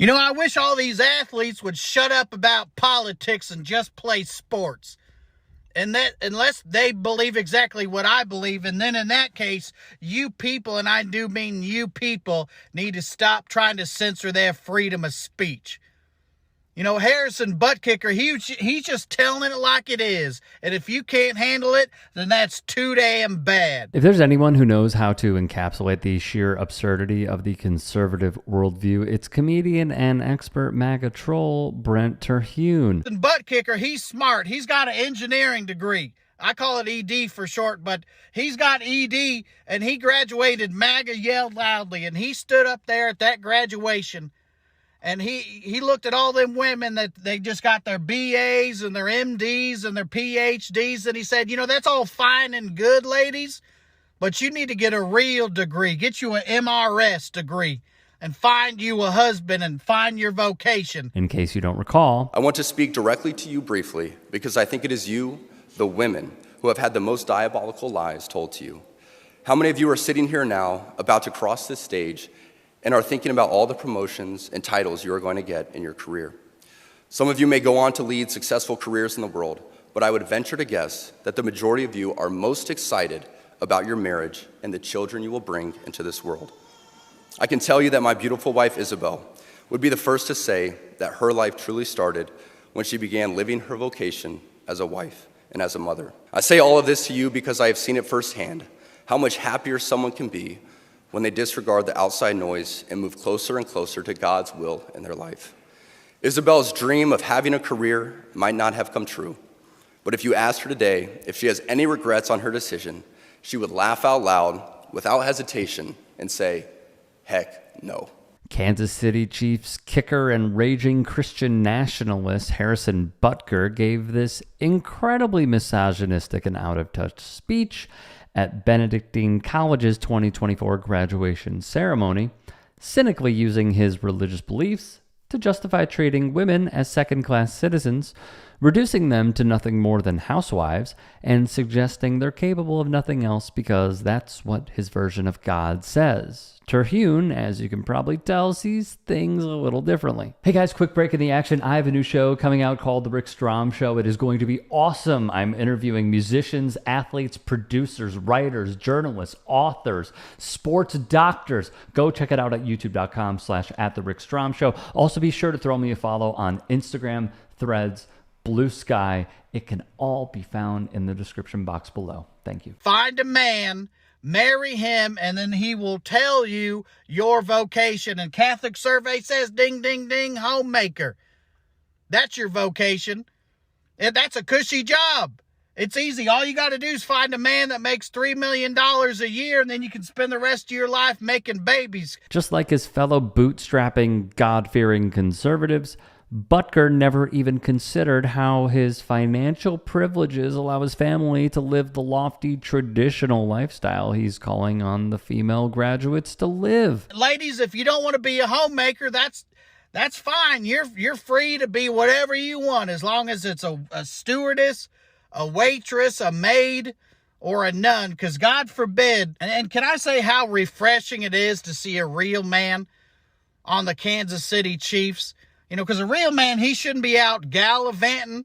I wish all these athletes would shut up about politics and just play sports. And that, unless they believe exactly what I believe, and then in that case, you people, and I do mean you people, need to stop trying to censor their freedom of speech. Harrison Butker, he's just telling it like it is. And if you can't handle it, then that's too damn bad. If there's anyone who knows how to encapsulate the sheer absurdity of the conservative worldview, it's comedian and expert MAGA troll Brent Terhune. And Butker, he's smart. He's got an engineering degree. I call it ED for short, but he's got ED, and he graduated MAGA yelled loudly, and he stood up there at that graduation. And he looked at all them women that they just got their BAs and their MDs and their PhDs. And he said, that's all fine and good, ladies, but you need to get a real degree. Get you an MRS degree and find you a husband and find your vocation. In case you don't recall, I want to speak directly to you briefly because I think it is you, the women, who have had the most diabolical lies told to you. How many of you are sitting here now about to cross this stage and are thinking about all the promotions and titles you are going to get in your career? Some of you may go on to lead successful careers in the world, but I would venture to guess that the majority of you are most excited about your marriage and the children you will bring into this world. I can tell you that my beautiful wife, Isabel, would be the first to say that her life truly started when she began living her vocation as a wife and as a mother. I say all of this to you because I have seen it firsthand, how much happier someone can be when they disregard the outside noise and move closer and closer to God's will in their life. Isabel's dream of having a career might not have come true, but if you asked her today if she has any regrets on her decision, she would laugh out loud without hesitation and say, heck no. Kansas City Chiefs kicker and raging Christian nationalist Harrison Butker gave this incredibly misogynistic and out-of-touch speech at Benedictine College's 2024 graduation ceremony, cynically using his religious beliefs to justify treating women as second-class citizens, reducing them to nothing more than housewives, and suggesting they're capable of nothing else because that's what his version of God says. Terhune, as you can probably tell, sees things a little differently. Hey guys, quick break in the action. I have a new show coming out called The Rick Strom Show. It is going to be awesome. I'm interviewing musicians, athletes, producers, writers, journalists, authors, sports doctors. Go check it out at youtube.com/@TheRickStromShow. Also be sure to throw me a follow on Instagram, Threads, Blue Sky. It can all be found in the description box below. Thank you. Find a man, marry him, and then he will tell you your vocation. And Catholic survey says, ding, ding, ding, homemaker. That's your vocation. And that's a cushy job. It's easy. All you got to do is find a man that makes $3 million a year, and then you can spend the rest of your life making babies. Just like his fellow bootstrapping, God-fearing conservatives, Butker never even considered how his financial privileges allow his family to live the lofty traditional lifestyle he's calling on the female graduates to live. Ladies, if you don't want to be a homemaker, that's fine. You're free to be whatever you want, as long as it's a stewardess, a waitress, a maid, or a nun, because God forbid. And can I say how refreshing it is to see a real man on the Kansas City Chiefs? Because a real man, he shouldn't be out gallivanting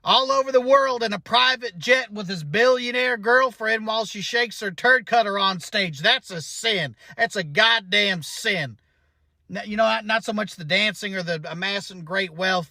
all over the world in a private jet with his billionaire girlfriend while she shakes her turd cutter on stage. That's a sin. That's a goddamn sin. Not so much the dancing or the amassing great wealth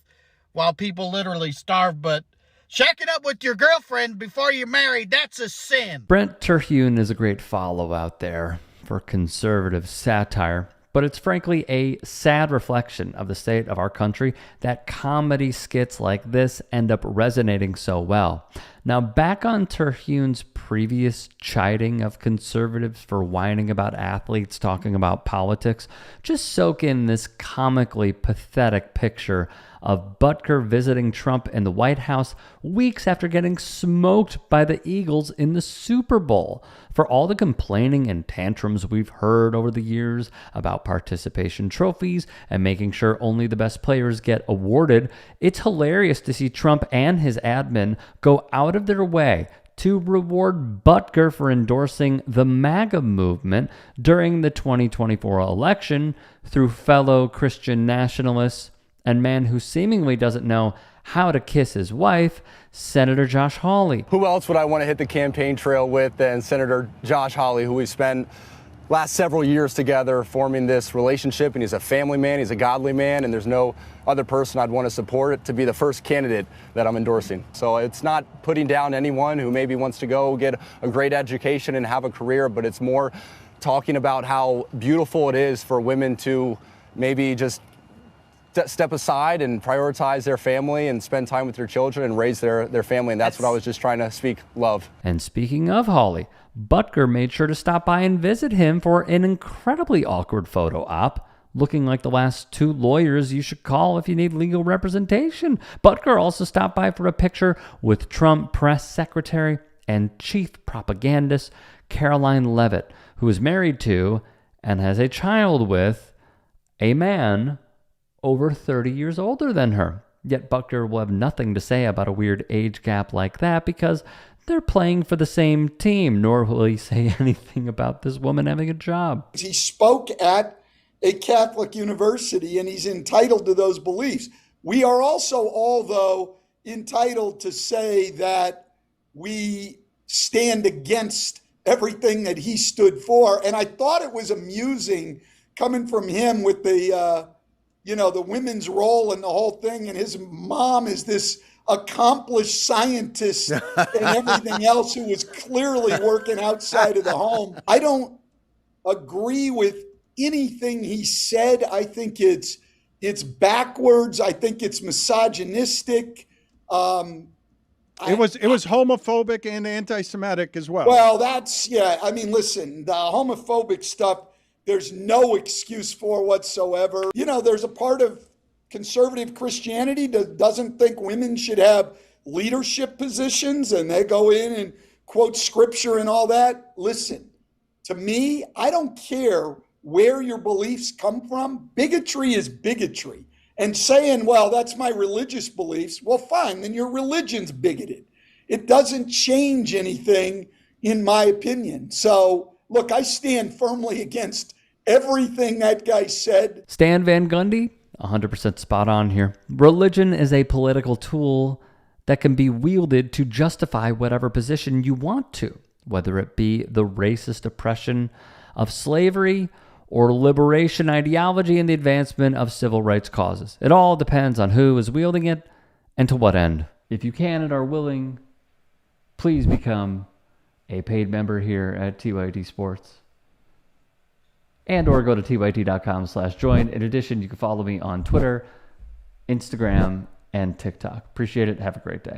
while people literally starve, but shacking up with your girlfriend before you're married, that's a sin. Brent Terhune is a great follow out there for conservative satire. But it's frankly a sad reflection of the state of our country that comedy skits like this end up resonating so well. Now, back on Terhune's previous chiding of conservatives for whining about athletes talking about politics, just soak in this comically pathetic picture of Butker visiting Trump in the White House weeks after getting smoked by the Eagles in the Super Bowl. For all the complaining and tantrums we've heard over the years about participation trophies and making sure only the best players get awarded, it's hilarious to see Trump and his admin go out of their way to reward Butker for endorsing the MAGA movement during the 2024 election through fellow Christian nationalists and man who seemingly doesn't know how to kiss his wife, Senator Josh Hawley. Who else would I want to hit the campaign trail with than Senator Josh Hawley, who we spent last several years together forming this relationship, and he's a family man, he's a godly man, and there's no other person I'd want to support it to be the first candidate that I'm endorsing. So it's not putting down anyone who maybe wants to go get a great education and have a career, but it's more talking about how beautiful it is for women to maybe just step aside and prioritize their family and spend time with their children and raise their family. And that's what I was just trying to speak love. And speaking of Hawley, Butker made sure to stop by and visit him for an incredibly awkward photo op, looking like the last two lawyers you should call if you need legal representation. Butker also stopped by for a picture with Trump press secretary and chief propagandist Caroline Leavitt, who is married to and has a child with a man over 30 years older than her. Yet Butker will have nothing to say about a weird age gap like that because they're playing for the same team, nor will he say anything about this woman having a job. He spoke at a Catholic university, and he's entitled to those beliefs. We are also all, though, entitled to say that we stand against everything that he stood for. And I thought it was amusing coming from him with the women's role and the whole thing. And his mom is this accomplished scientist and everything else who was clearly working outside of the home. I don't agree with anything he said. I think it's backwards. I think it's misogynistic. It was homophobic and anti-Semitic as well. Well, I mean, listen, the homophobic stuff, there's no excuse for whatsoever. There's a part of conservative Christianity that doesn't think women should have leadership positions, and they go in and quote scripture and all that. Listen, to me, I don't care where your beliefs come from. Bigotry is bigotry. And saying, well, that's my religious beliefs, well, fine, then your religion's bigoted. It doesn't change anything, in my opinion. So, look, I stand firmly against everything that guy said. Stan Van Gundy, 100% spot on here. Religion is a political tool that can be wielded to justify whatever position you want to, whether it be the racist oppression of slavery or liberation ideology and the advancement of civil rights causes. It all depends on who is wielding it and to what end. If you can and are willing, please become a paid member here at TYT Sports. And or go to tyt.com/join. In addition, you can follow me on Twitter, Instagram, and TikTok. Appreciate it. Have a great day.